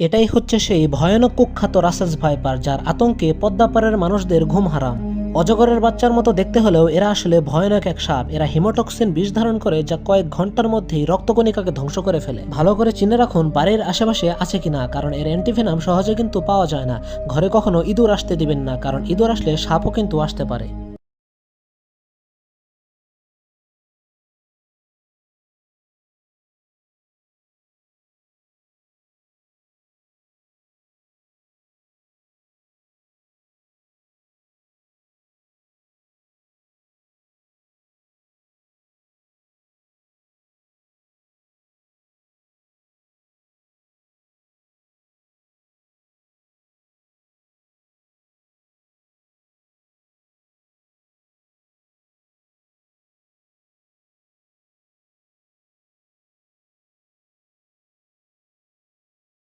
এটাই হচ্ছে সেই ভয়ানক কুখ্যাত রাসেলস ভাইপার, যার আতঙ্কে পদ্মাপাড়ের মানুষদের ঘুম হারাম। অজগরের বাচ্চার মতো দেখতে হলেও এরা আসলে ভয়ানক এক সাপ। এরা হিমোটক্সিন বিষ ধারণ করে, যা কয়েক ঘন্টার মধ্যেই রক্তকণিকাকে ধ্বংস করে ফেলে। ভালো করে চিনে রাখুন বাড়ির আশেপাশে আছে কিনা, কারণ এর অ্যান্টিভেনাম সহজে কিন্তু পাওয়া যায় না। ঘরে কখনো ইঁদুর আসতে দিবেন না, কারণ ইঁদুর আসলে সাপও কিন্তু আসতে পারে।